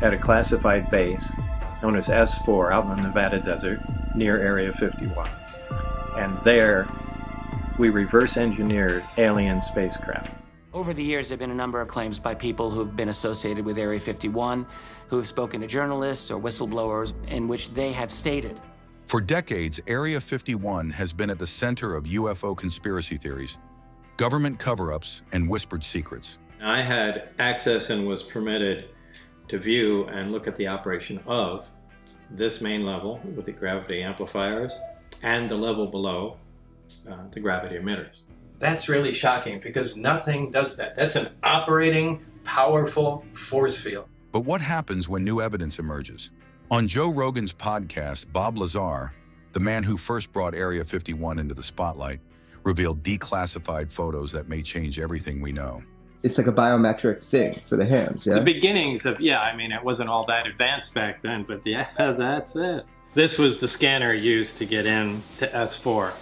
at a classified base known as S4 out in the Nevada desert near Area 51. And there, we reverse engineered alien spacecraft. Over the years, there have been a number of claims by people who've been associated with Area 51, who have spoken to journalists or whistleblowers, in which they have stated. For decades, Area 51 has been at the center of UFO conspiracy theories, government cover-ups, and whispered secrets. I had access and was permitted to view and look at the operation of this main level with the gravity amplifiers and the level below, the gravity emitters. That's really shocking because nothing does that. That's an operating, powerful force field. But what happens when new evidence emerges? On Joe Rogan's podcast, Bob Lazar, the man who first brought Area 51 into the spotlight, revealed declassified photos that may change everything we know. It's like a biometric thing for the hands, yeah? The beginnings of, it wasn't all that advanced back then, but yeah, that's it. This was the scanner used to get in to S4.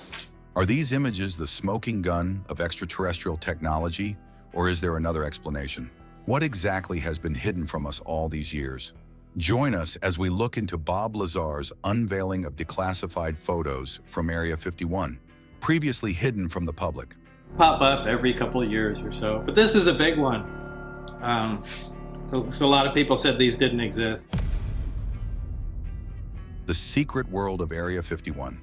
Are these images the smoking gun of extraterrestrial technology, or is there another explanation? What exactly has been hidden from us all these years? Join us as we look into Bob Lazar's unveiling of declassified photos from Area 51, previously hidden from the public. Pop up every couple of years or so, but this is a big one. So a lot of people said these didn't exist. The secret world of Area 51.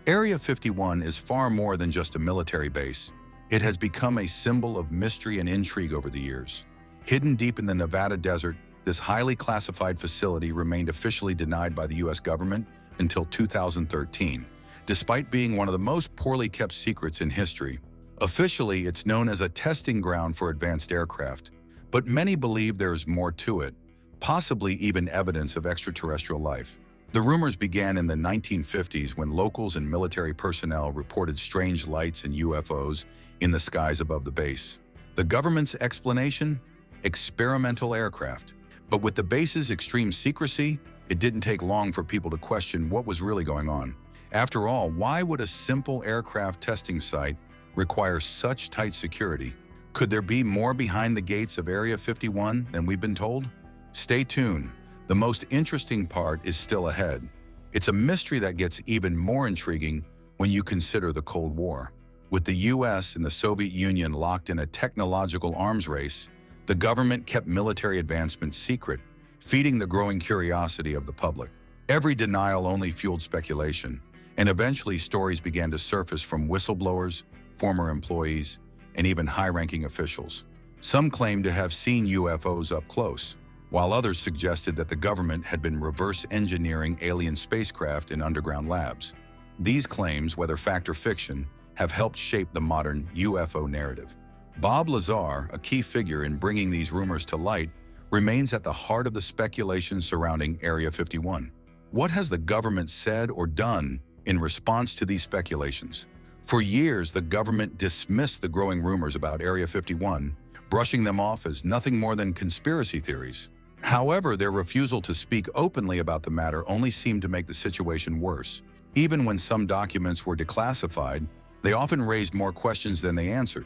Area 51 is far more than just a military base. It has become a symbol of mystery and intrigue over the years. Hidden deep in the Nevada desert, this highly classified facility remained officially denied by the US government until 2013, despite being one of the most poorly kept secrets in history. Officially, it's known as a testing ground for advanced aircraft, but many believe there is more to it, possibly even evidence of extraterrestrial life. The rumors began in the 1950s when locals and military personnel reported strange lights and UFOs in the skies above the base. The government's explanation? Experimental aircraft. But with the base's extreme secrecy, it didn't take long for people to question what was really going on. After all, why would a simple aircraft testing site require such tight security? Could there be more behind the gates of Area 51 than we've been told? Stay tuned. The most interesting part is still ahead. It's a mystery that gets even more intriguing when you consider the Cold War. With the US and the Soviet Union locked in a technological arms race, the government kept military advancements secret, feeding the growing curiosity of the public. Every denial only fueled speculation, and eventually stories began to surface from whistleblowers, former employees, and even high-ranking officials. Some claimed to have seen UFOs up close, while others suggested that the government had been reverse engineering alien spacecraft in underground labs. These claims, whether fact or fiction, have helped shape the modern UFO narrative. Bob Lazar, a key figure in bringing these rumors to light, remains at the heart of the speculation surrounding Area 51. What has the government said or done in response to these speculations? For years, the government dismissed the growing rumors about Area 51, brushing them off as nothing more than conspiracy theories. However, their refusal to speak openly about the matter only seemed to make the situation worse. Even when some documents were declassified, they often raised more questions than they answered,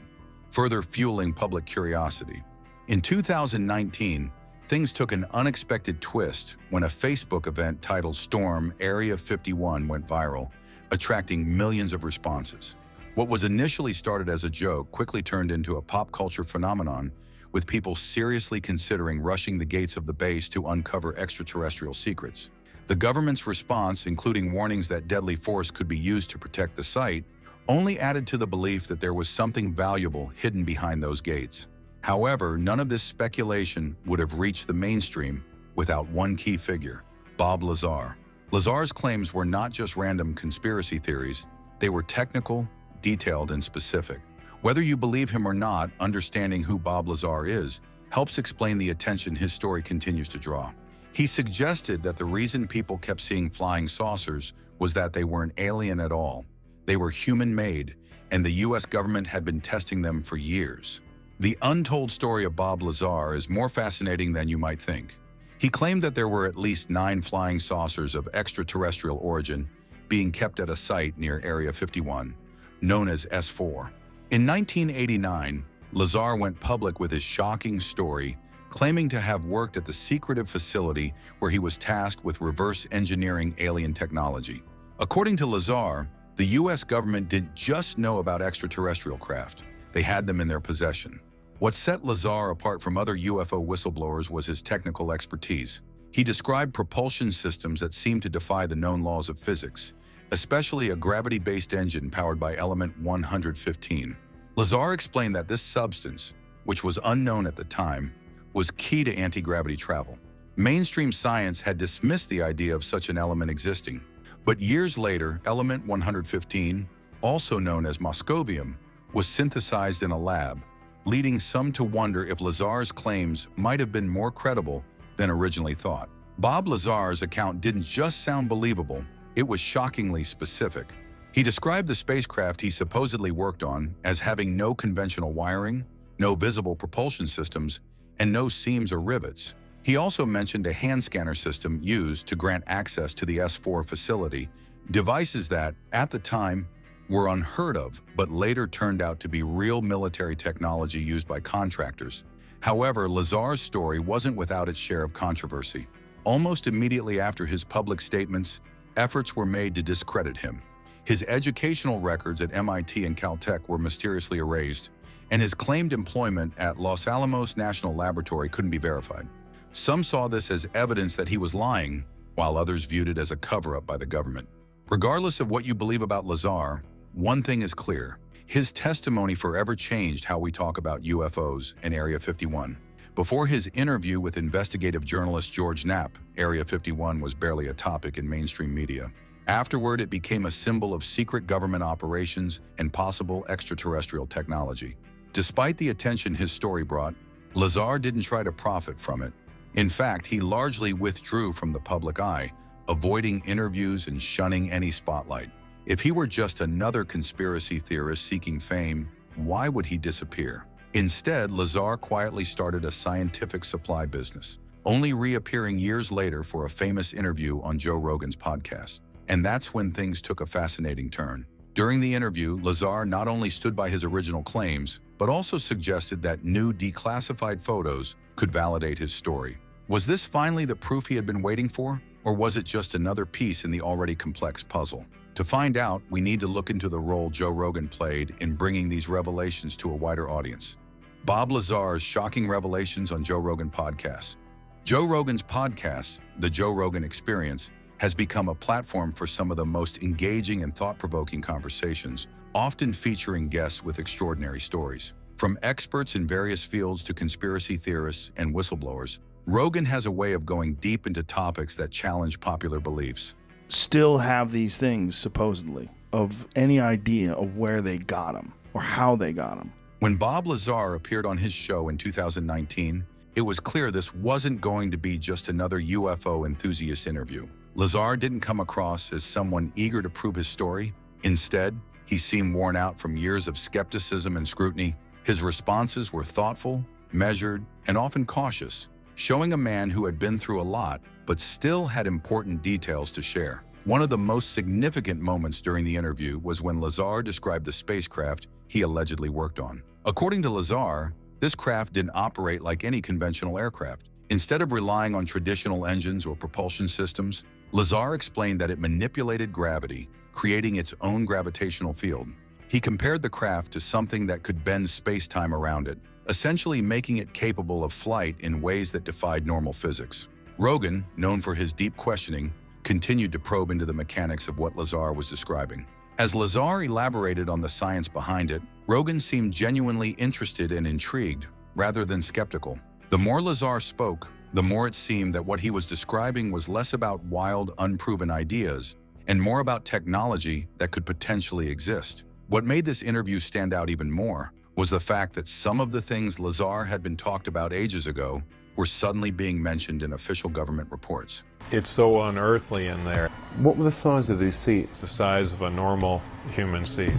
further fueling public curiosity. In 2019, things took an unexpected twist when a Facebook event titled Storm Area 51 went viral, attracting millions of responses. What was initially started as a joke quickly turned into a pop culture phenomenon, with people seriously considering rushing the gates of the base to uncover extraterrestrial secrets. The government's response, including warnings that deadly force could be used to protect the site, only added to the belief that there was something valuable hidden behind those gates. However, none of this speculation would have reached the mainstream without one key figure, Bob Lazar. Lazar's claims were not just random conspiracy theories, they were technical, detailed, and specific. Whether you believe him or not, understanding who Bob Lazar is helps explain the attention his story continues to draw. He suggested that the reason people kept seeing flying saucers was that they weren't alien at all. They were human-made, and the US government had been testing them for years. The untold story of Bob Lazar is more fascinating than you might think. He claimed that there were at least 9 flying saucers of extraterrestrial origin being kept at a site near Area 51, known as S4. In 1989, Lazar went public with his shocking story, claiming to have worked at the secretive facility where he was tasked with reverse engineering alien technology. According to Lazar, the US government didn't just know about extraterrestrial craft, they had them in their possession. What set Lazar apart from other UFO whistleblowers was his technical expertise. He described propulsion systems that seemed to defy the known laws of physics, especially a gravity-based engine powered by element 115. Lazar explained that this substance, which was unknown at the time, was key to anti-gravity travel. Mainstream science had dismissed the idea of such an element existing, but years later, element 115, also known as moscovium, was synthesized in a lab, leading some to wonder if Lazar's claims might have been more credible than originally thought. Bob Lazar's account didn't just sound believable, it was shockingly specific. He described the spacecraft he supposedly worked on as having no conventional wiring, no visible propulsion systems, and no seams or rivets. He also mentioned a hand scanner system used to grant access to the S-4 facility, devices that, at the time, were unheard of, but later turned out to be real military technology used by contractors. However, Lazar's story wasn't without its share of controversy. Almost immediately after his public statements, efforts were made to discredit him. His educational records at MIT and Caltech were mysteriously erased, and his claimed employment at Los Alamos National Laboratory couldn't be verified. Some saw this as evidence that he was lying, while others viewed it as a cover-up by the government. Regardless of what you believe about Lazar, one thing is clear. His testimony forever changed how we talk about UFOs and Area 51. Before his interview with investigative journalist George Knapp, Area 51 was barely a topic in mainstream media. Afterward, it became a symbol of secret government operations and possible extraterrestrial technology. Despite the attention his story brought, Lazar didn't try to profit from it. In fact, he largely withdrew from the public eye, avoiding interviews and shunning any spotlight. If he were just another conspiracy theorist seeking fame, why would he disappear? Instead, Lazar quietly started a scientific supply business, only reappearing years later for a famous interview on Joe Rogan's podcast. And that's when things took a fascinating turn. During the interview, Lazar not only stood by his original claims, but also suggested that new declassified photos could validate his story. Was this finally the proof he had been waiting for, or was it just another piece in the already complex puzzle? To find out, we need to look into the role Joe Rogan played in bringing these revelations to a wider audience. Bob Lazar's shocking revelations on Joe Rogan podcasts. Joe Rogan's podcast, The Joe Rogan Experience, has become a platform for some of the most engaging and thought-provoking conversations, often featuring guests with extraordinary stories. From experts in various fields to conspiracy theorists and whistleblowers, Rogan has a way of going deep into topics that challenge popular beliefs. Still have these things, supposedly, of any idea of where they got them or how they got them. When Bob Lazar appeared on his show in 2019, it was clear this wasn't going to be just another UFO enthusiast interview. Lazar didn't come across as someone eager to prove his story. Instead, he seemed worn out from years of skepticism and scrutiny. His responses were thoughtful, measured, and often cautious, showing a man who had been through a lot but still had important details to share. One of the most significant moments during the interview was when Lazar described the spacecraft he allegedly worked on. According to Lazar, this craft didn't operate like any conventional aircraft. Instead of relying on traditional engines or propulsion systems, Lazar explained that it manipulated gravity, creating its own gravitational field. He compared the craft to something that could bend space-time around it, essentially making it capable of flight in ways that defied normal physics. Rogan, known for his deep questioning, continued to probe into the mechanics of what Lazar was describing. As Lazar elaborated on the science behind it, Rogan seemed genuinely interested and intrigued, rather than skeptical. The more Lazar spoke, the more it seemed that what he was describing was less about wild, unproven ideas and more about technology that could potentially exist. What made this interview stand out even more was the fact that some of the things Lazar had been talked about ages ago were suddenly being mentioned in official government reports. It's so unearthly in there. What were the size of these seats? The size of a normal human seat.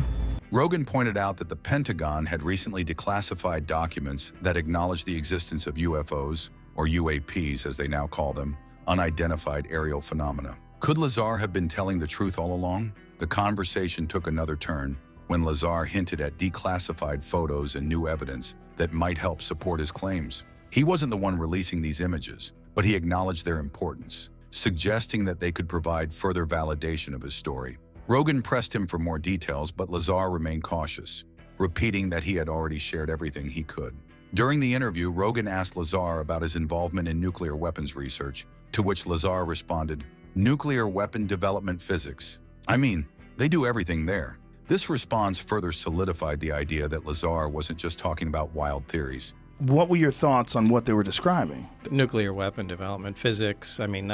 Rogan pointed out that the Pentagon had recently declassified documents that acknowledged the existence of UFOs, or UAPs as they now call them, unidentified aerial phenomena. Could Lazar have been telling the truth all along? The conversation took another turn when Lazar hinted at declassified photos and new evidence that might help support his claims. He wasn't the one releasing these images, but he acknowledged their importance, suggesting that they could provide further validation of his story. Rogan pressed him for more details, but Lazar remained cautious, repeating that he had already shared everything he could. During the interview, Rogan asked Lazar about his involvement in nuclear weapons research, to which Lazar responded, "Nuclear weapon development physics. I mean, they do everything there." This response further solidified the idea that Lazar wasn't just talking about wild theories. What were your thoughts on what they were describing? Nuclear weapon development, physics, I mean,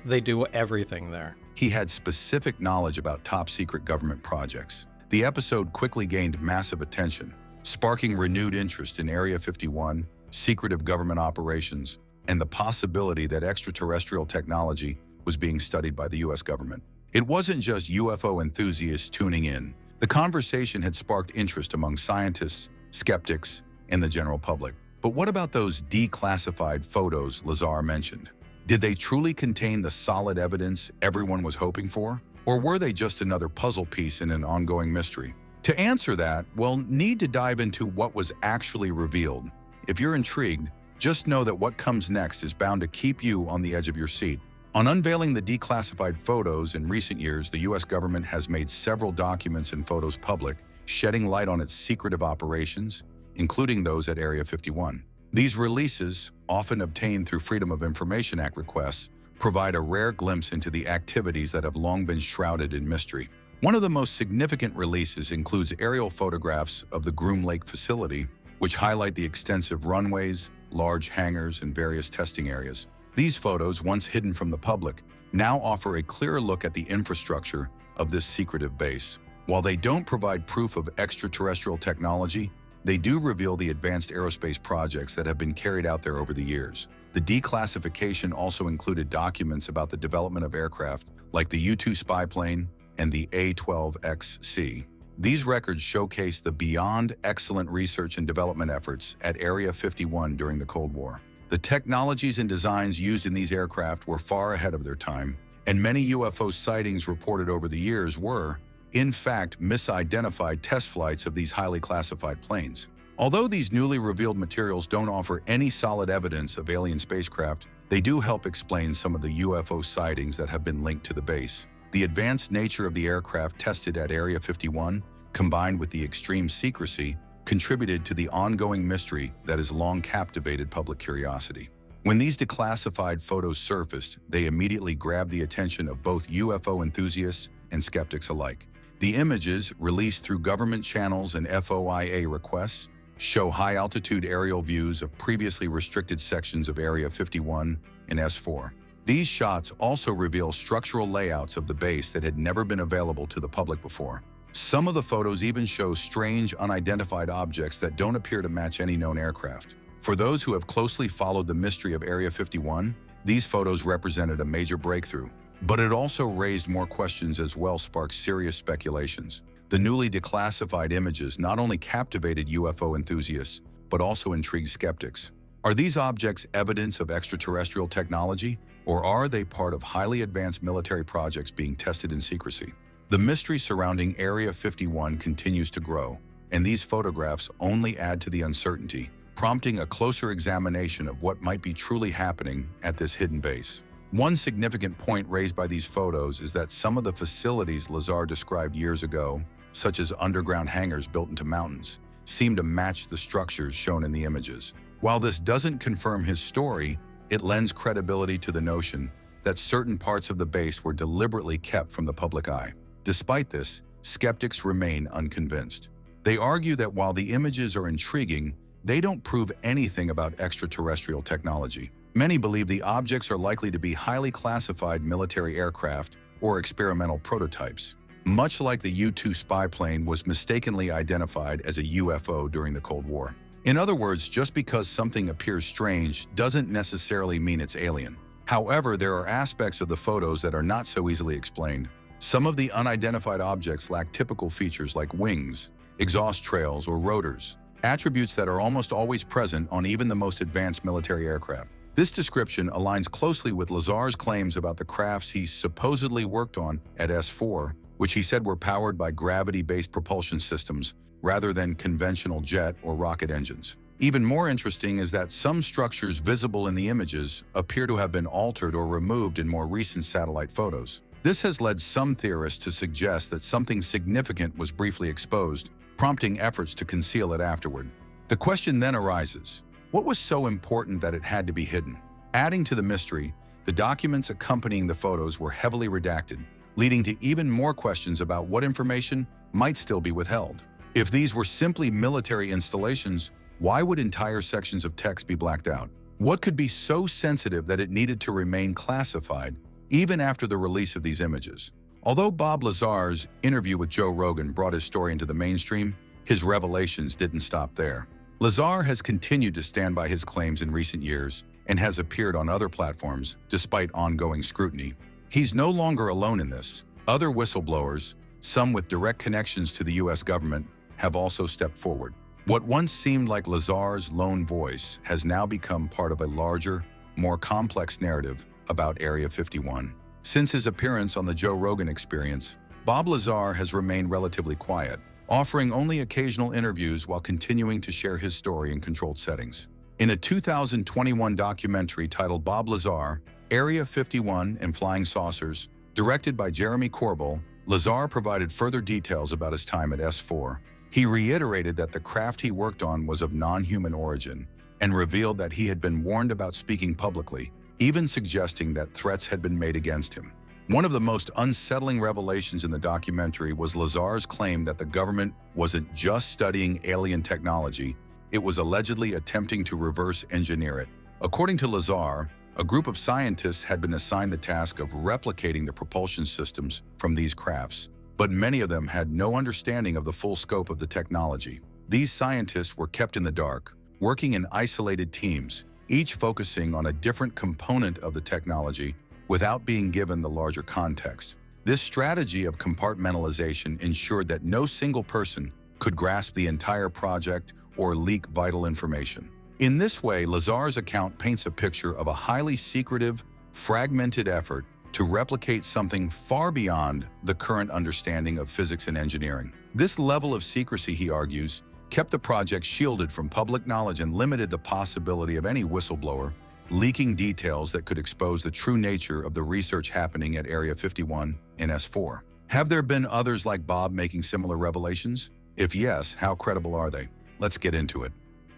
they do everything there. He had specific knowledge about top-secret government projects. The episode quickly gained massive attention, sparking renewed interest in Area 51, secretive government operations, and the possibility that extraterrestrial technology was being studied by the U.S. government. It wasn't just UFO enthusiasts tuning in. The conversation had sparked interest among scientists, skeptics, and the general public. But what about those declassified photos Lazar mentioned? Did they truly contain the solid evidence everyone was hoping for? Or were they just another puzzle piece in an ongoing mystery? To answer that, we'll need to dive into what was actually revealed. If you're intrigued, just know that what comes next is bound to keep you on the edge of your seat. On unveiling the declassified photos in recent years, the U.S. government has made several documents and photos public, shedding light on its secretive operations, including those at Area 51. These releases, often obtained through Freedom of Information Act requests, provide a rare glimpse into the activities that have long been shrouded in mystery. One of the most significant releases includes aerial photographs of the Groom Lake facility, which highlight the extensive runways, large hangars, and various testing areas. These photos, once hidden from the public, now offer a clearer look at the infrastructure of this secretive base. While they don't provide proof of extraterrestrial technology, they do reveal the advanced aerospace projects that have been carried out there over the years. The declassification also included documents about the development of aircraft like the U-2 spy plane and the A-12XC. These records showcase the beyond excellent research and development efforts at Area 51 during the Cold War. The technologies and designs used in these aircraft were far ahead of their time, and many UFO sightings reported over the years were, in fact, misidentified test flights of these highly classified planes. Although these newly revealed materials don't offer any solid evidence of alien spacecraft, they do help explain some of the UFO sightings that have been linked to the base. The advanced nature of the aircraft tested at Area 51, combined with the extreme secrecy, contributed to the ongoing mystery that has long captivated public curiosity. When these declassified photos surfaced, they immediately grabbed the attention of both UFO enthusiasts and skeptics alike. The images, released through government channels and FOIA requests, show high-altitude aerial views of previously restricted sections of Area 51 and S4. These shots also reveal structural layouts of the base that had never been available to the public before. Some of the photos even show strange, unidentified objects that don't appear to match any known aircraft. For those who have closely followed the mystery of Area 51, these photos represented a major breakthrough. But it also raised more questions as well, sparked serious speculations. The newly declassified images not only captivated UFO enthusiasts, but also intrigued skeptics. Are these objects evidence of extraterrestrial technology, or are they part of highly advanced military projects being tested in secrecy? The mystery surrounding Area 51 continues to grow, and these photographs only add to the uncertainty, prompting a closer examination of what might be truly happening at this hidden base. One significant point raised by these photos is that some of the facilities Lazar described years ago, such as underground hangars built into mountains, seem to match the structures shown in the images. While this doesn't confirm his story, it lends credibility to the notion that certain parts of the base were deliberately kept from the public eye. Despite this, skeptics remain unconvinced. They argue that while the images are intriguing, they don't prove anything about extraterrestrial technology. Many believe the objects are likely to be highly classified military aircraft or experimental prototypes, much like the U-2 spy plane was mistakenly identified as a UFO during the Cold War. In other words, just because something appears strange doesn't necessarily mean it's alien. However, there are aspects of the photos that are not so easily explained. Some of the unidentified objects lack typical features like wings, exhaust trails, or rotors, attributes that are almost always present on even the most advanced military aircraft. This description aligns closely with Lazar's claims about the crafts he supposedly worked on at S4, which he said were powered by gravity-based propulsion systems rather than conventional jet or rocket engines. Even more interesting is that some structures visible in the images appear to have been altered or removed in more recent satellite photos. This has led some theorists to suggest that something significant was briefly exposed, prompting efforts to conceal it afterward. The question then arises, what was so important that it had to be hidden? Adding to the mystery, the documents accompanying the photos were heavily redacted, leading to even more questions about what information might still be withheld. If these were simply military installations, why would entire sections of text be blacked out? What could be so sensitive that it needed to remain classified even after the release of these images? Although Bob Lazar's interview with Joe Rogan brought his story into the mainstream, his revelations didn't stop there. Lazar has continued to stand by his claims in recent years and has appeared on other platforms despite ongoing scrutiny. He's no longer alone in this. Other whistleblowers, some with direct connections to the US government, have also stepped forward. What once seemed like Lazar's lone voice has now become part of a larger, more complex narrative about Area 51. Since his appearance on the Joe Rogan Experience, Bob Lazar has remained relatively quiet, offering only occasional interviews while continuing to share his story in controlled settings. In a 2021 documentary titled Bob Lazar, Area 51 and Flying Saucers, directed by Jeremy Corbell, Lazar provided further details about his time at S4. He reiterated that the craft he worked on was of non-human origin and revealed that he had been warned about speaking publicly, even suggesting that threats had been made against him. One of the most unsettling revelations in the documentary was Lazar's claim that the government wasn't just studying alien technology, it was allegedly attempting to reverse engineer it. According to Lazar, a group of scientists had been assigned the task of replicating the propulsion systems from these crafts, but many of them had no understanding of the full scope of the technology. These scientists were kept in the dark, working in isolated teams, each focusing on a different component of the technology without being given the larger context. This strategy of compartmentalization ensured that no single person could grasp the entire project or leak vital information. In this way, Lazar's account paints a picture of a highly secretive, fragmented effort to replicate something far beyond the current understanding of physics and engineering. This level of secrecy, he argues, kept the project shielded from public knowledge and limited the possibility of any whistleblower leaking details that could expose the true nature of the research happening at Area 51 and S4. Have there been others like Bob making similar revelations? If yes, how credible are they? Let's get into it.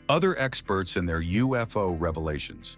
Other experts and their UFO revelations.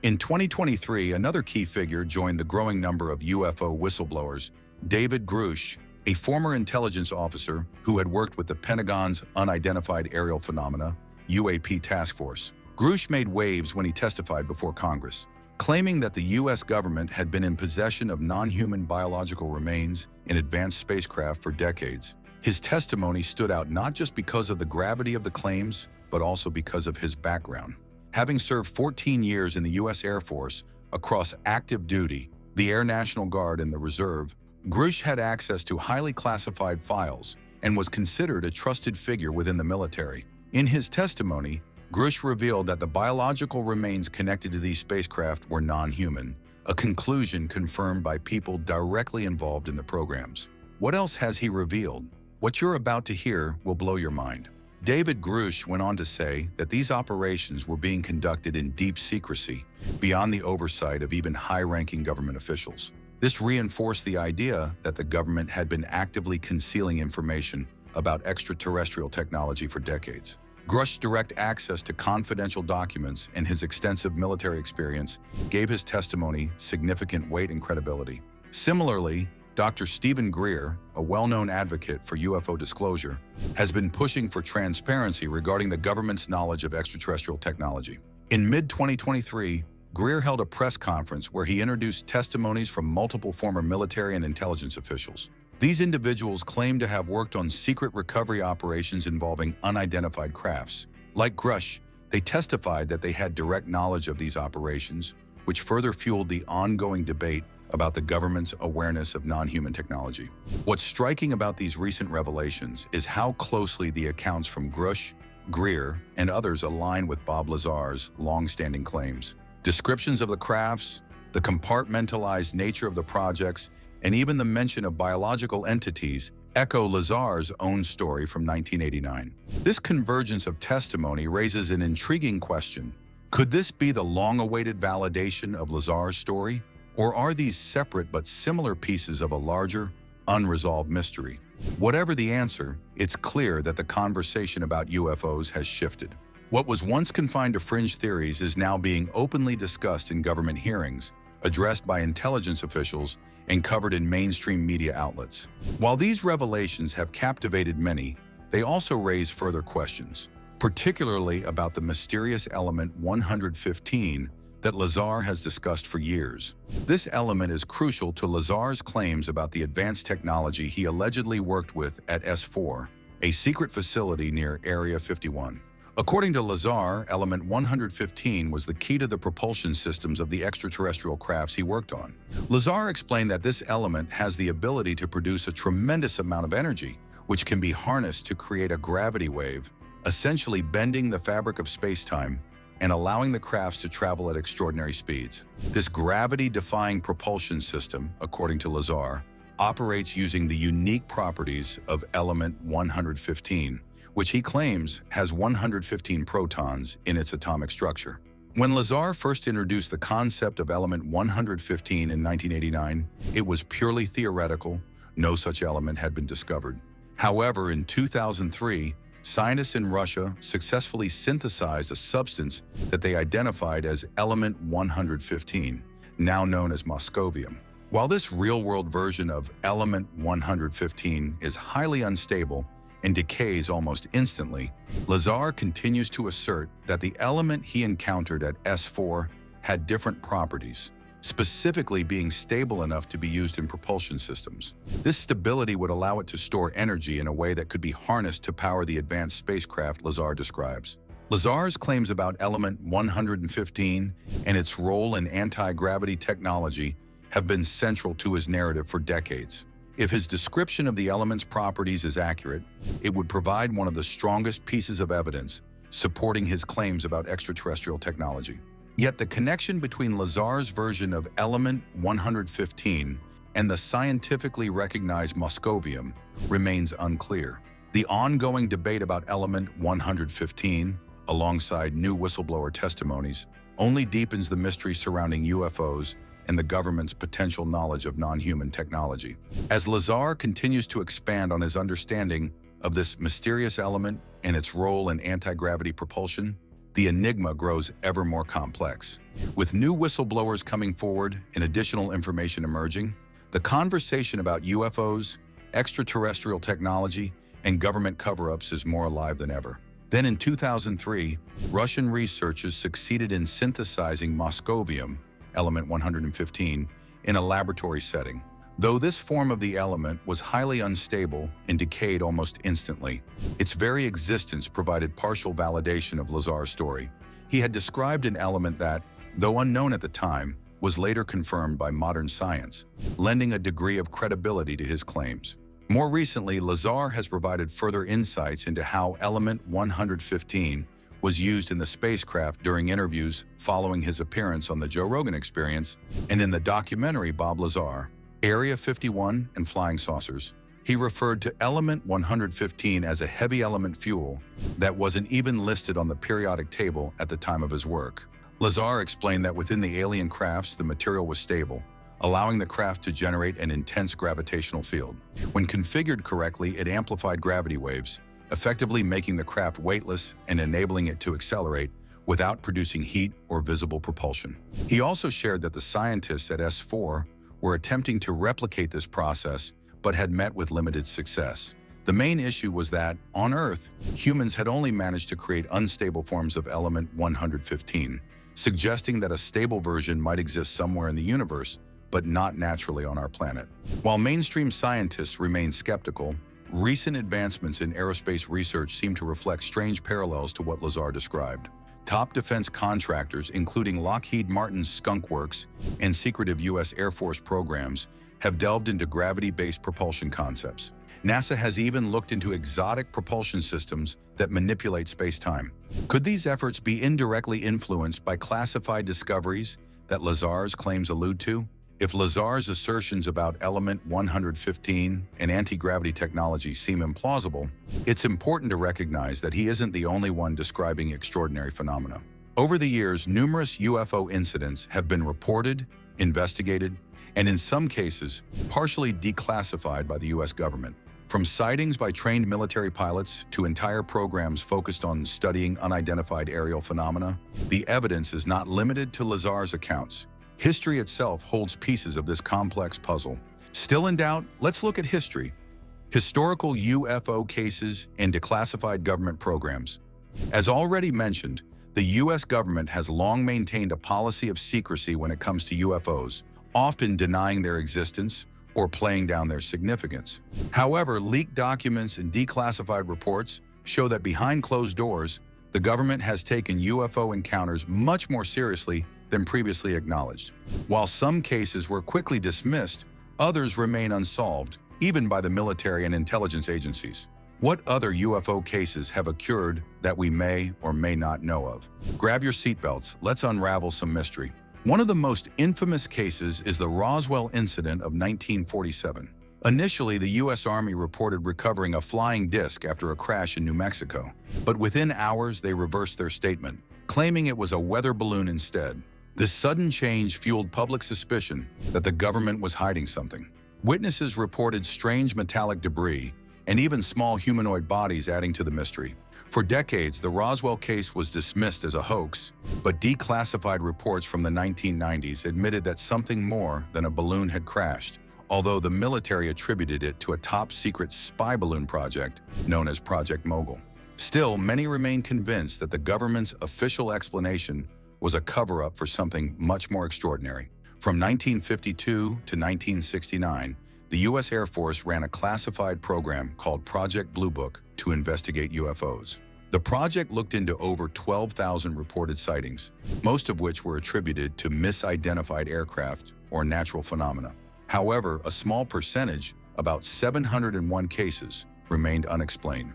In 2023, another key figure joined the growing number of UFO whistleblowers, David Grush, a former intelligence officer who had worked with the Pentagon's Unidentified Aerial Phenomena, UAP task force. Grush made waves when he testified before Congress, claiming that the US government had been in possession of non-human biological remains in advanced spacecraft for decades. His testimony stood out not just because of the gravity of the claims, but also because of his background. Having served 14 years in the US Air Force across active duty, the Air National Guard, and the Reserve, Grush had access to highly classified files and was considered a trusted figure within the military. In his testimony, Grush revealed that the biological remains connected to these spacecraft were non-human, a conclusion confirmed by people directly involved in the programs. What else has he revealed? What you're about to hear will blow your mind. David Grush went on to say that these operations were being conducted in deep secrecy, beyond the oversight of even high-ranking government officials. This reinforced the idea that the government had been actively concealing information about extraterrestrial technology for decades. Grush's direct access to confidential documents and his extensive military experience gave his testimony significant weight and credibility. Similarly, Dr. Stephen Greer, a well-known advocate for UFO disclosure, has been pushing for transparency regarding the government's knowledge of extraterrestrial technology. In mid-2023, Greer held a press conference where he introduced testimonies from multiple former military and intelligence officials. These individuals claimed to have worked on secret recovery operations involving unidentified crafts. Like Grush, they testified that they had direct knowledge of these operations, which further fueled the ongoing debate about the government's awareness of non-human technology. What's striking about these recent revelations is how closely the accounts from Grush, Greer, and others align with Bob Lazar's long-standing claims. Descriptions of the crafts, the compartmentalized nature of the projects, and even the mention of biological entities echo Lazar's own story from 1989. This convergence of testimony raises an intriguing question. Could this be the long-awaited validation of Lazar's story? Or are these separate but similar pieces of a larger, unresolved mystery? Whatever the answer, it's clear that the conversation about UFOs has shifted. What was once confined to fringe theories is now being openly discussed in government hearings, addressed by intelligence officials, and covered in mainstream media outlets. While these revelations have captivated many, they also raise further questions, particularly about the mysterious element 115 that Lazar has discussed for years. This element is crucial to Lazar's claims about the advanced technology he allegedly worked with at S4, a secret facility near Area 51. According to Lazar, element 115 was the key to the propulsion systems of the extraterrestrial crafts he worked on. Lazar explained that this element has the ability to produce a tremendous amount of energy, which can be harnessed to create a gravity wave, essentially bending the fabric of space-time and allowing the crafts to travel at extraordinary speeds. This gravity-defying propulsion system, according to Lazar, operates using the unique properties of element 115, which he claims has 115 protons in its atomic structure. When Lazar first introduced the concept of element 115 in 1989, it was purely theoretical. No such element had been discovered. However, in 2003, scientists in Russia successfully synthesized a substance that they identified as element 115, now known as moscovium. While this real-world version of element 115 is highly unstable and decays almost instantly, Lazar continues to assert that the element he encountered at S4 had different properties, specifically being stable enough to be used in propulsion systems. This stability would allow it to store energy in a way that could be harnessed to power the advanced spacecraft Lazar describes. Lazar's claims about element 115 and its role in anti-gravity technology have been central to his narrative for decades. If his description of the element's properties is accurate, it would provide one of the strongest pieces of evidence supporting his claims about extraterrestrial technology. Yet the connection between Lazar's version of element 115 and the scientifically recognized moscovium remains unclear. The ongoing debate about element 115, alongside new whistleblower testimonies, only deepens the mystery surrounding UFOs and the government's potential knowledge of non-human technology. As Lazar continues to expand on his understanding of this mysterious element and its role in anti-gravity propulsion, the enigma grows ever more complex. With new whistleblowers coming forward and additional information emerging, the conversation about UFOs, extraterrestrial technology, and government cover-ups is more alive than ever. Then in 2003, Russian researchers succeeded in synthesizing moscovium, element 115, in a laboratory setting. Though this form of the element was highly unstable and decayed almost instantly, its very existence provided partial validation of Lazar's story. He had described an element that, though unknown at the time, was later confirmed by modern science, lending a degree of credibility to his claims. More recently, Lazar has provided further insights into how element 115 was used in the spacecraft during interviews following his appearance on the Joe Rogan Experience and in the documentary Bob Lazar, Area 51 and Flying Saucers. He referred to element 115 as a heavy element fuel that wasn't even listed on the periodic table at the time of his work. Lazar explained that within the alien crafts, the material was stable, allowing the craft to generate an intense gravitational field. When configured correctly, it amplified gravity waves, effectively making the craft weightless and enabling it to accelerate without producing heat or visible propulsion. He also shared that the scientists at S4 were attempting to replicate this process but had met with limited success. The main issue was that, on Earth, humans had only managed to create unstable forms of element 115, suggesting that a stable version might exist somewhere in the universe, but not naturally on our planet. While mainstream scientists remain skeptical, recent advancements in aerospace research seem to reflect strange parallels to what Lazar described. Top defense contractors, including Lockheed Martin's Skunk Works and secretive U.S. Air Force programs, have delved into gravity-based propulsion concepts. NASA has even looked into exotic propulsion systems that manipulate space-time. Could these efforts be indirectly influenced by classified discoveries that Lazar's claims allude to? If Lazar's assertions about element 115 and anti-gravity technology seem implausible, it's important to recognize that he isn't the only one describing extraordinary phenomena. Over the years, numerous UFO incidents have been reported, investigated, and in some cases, partially declassified by the US government. From sightings by trained military pilots to entire programs focused on studying unidentified aerial phenomena, the evidence is not limited to Lazar's accounts. History itself holds pieces of this complex puzzle. Still in doubt? Let's look at history. Historical UFO cases and declassified government programs. As already mentioned, the US government has long maintained a policy of secrecy when it comes to UFOs, often denying their existence or playing down their significance. However, leaked documents and declassified reports show that behind closed doors, the government has taken UFO encounters much more seriously than previously acknowledged. While some cases were quickly dismissed, others remain unsolved, even by the military and intelligence agencies. What other UFO cases have occurred that we may or may not know of? Grab your seatbelts, let's unravel some mystery. One of the most infamous cases is the Roswell incident of 1947. Initially, the U.S. Army reported recovering a flying disc after a crash in New Mexico, but within hours they reversed their statement, claiming it was a weather balloon instead. This sudden change fueled public suspicion that the government was hiding something. Witnesses reported strange metallic debris and even small humanoid bodies, adding to the mystery. For decades, the Roswell case was dismissed as a hoax, but declassified reports from the 1990s admitted that something more than a balloon had crashed, although the military attributed it to a top-secret spy balloon project known as Project Mogul. Still, many remain convinced that the government's official explanation was a cover-up for something much more extraordinary. From 1952 to 1969, the U.S. Air Force ran a classified program called Project Blue Book to investigate UFOs. The project looked into over 12,000 reported sightings, most of which were attributed to misidentified aircraft or natural phenomena. However, a small percentage, about 701 cases, remained unexplained.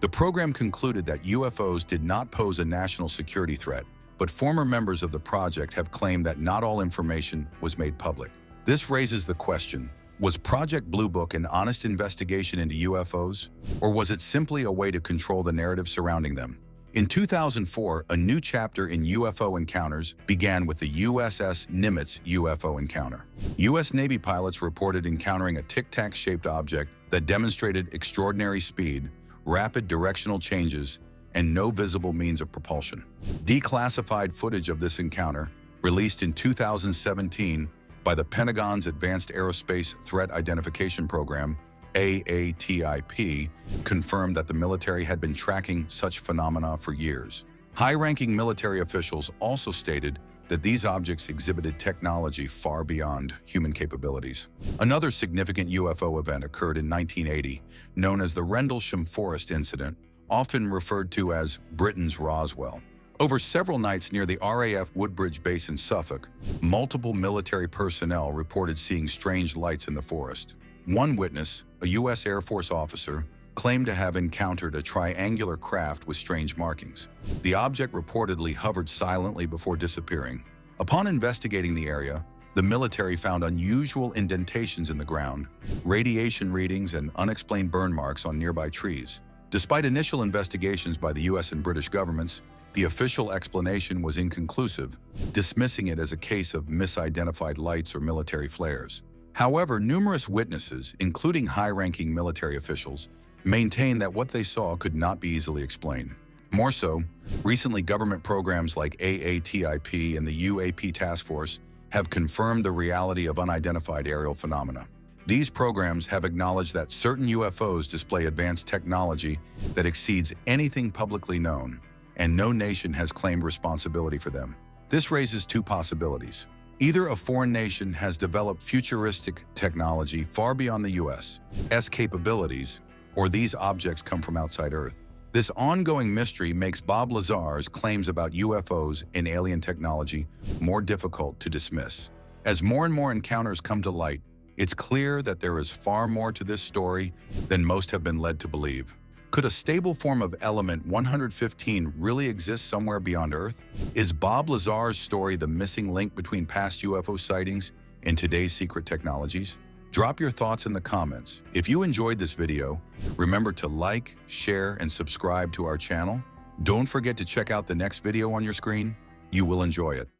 The program concluded that UFOs did not pose a national security threat, but former members of the project have claimed that not all information was made public. This raises the question, was Project Blue Book an honest investigation into UFOs, or was it simply a way to control the narrative surrounding them? In 2004, a new chapter in UFO encounters began with the USS Nimitz UFO encounter. U.S. Navy pilots reported encountering a tic-tac-shaped object that demonstrated extraordinary speed, rapid directional changes, and no visible means of propulsion. Declassified footage of this encounter, released in 2017 by the Pentagon's Advanced Aerospace Threat Identification Program, AATIP, confirmed that the military had been tracking such phenomena for years. High-ranking military officials also stated that these objects exhibited technology far beyond human capabilities. Another significant UFO event occurred in 1980, known as the Rendlesham Forest Incident, often referred to as Britain's Roswell. Over several nights near the RAF Woodbridge base in Suffolk, multiple military personnel reported seeing strange lights in the forest. One witness, a U.S. Air Force officer, claimed to have encountered a triangular craft with strange markings. The object reportedly hovered silently before disappearing. Upon investigating the area, the military found unusual indentations in the ground, radiation readings, and unexplained burn marks on nearby trees. Despite initial investigations by the U.S. and British governments, the official explanation was inconclusive, dismissing it as a case of misidentified lights or military flares. However, numerous witnesses, including high-ranking military officials, maintained that what they saw could not be easily explained. More so, recently government programs like AATIP and the UAP Task Force have confirmed the reality of unidentified aerial phenomena. These programs have acknowledged that certain UFOs display advanced technology that exceeds anything publicly known, and no nation has claimed responsibility for them. This raises two possibilities. Either a foreign nation has developed futuristic technology far beyond the U.S.'s capabilities, or these objects come from outside Earth. This ongoing mystery makes Bob Lazar's claims about UFOs and alien technology more difficult to dismiss. As more and more encounters come to light, it's clear that there is far more to this story than most have been led to believe. Could a stable form of element 115 really exist somewhere beyond Earth? Is Bob Lazar's story the missing link between past UFO sightings in today's secret technologies? Drop your thoughts in the comments. If you enjoyed this video, remember to like, share, and subscribe to our channel. Don't forget to check out the next video on your screen. You will enjoy it.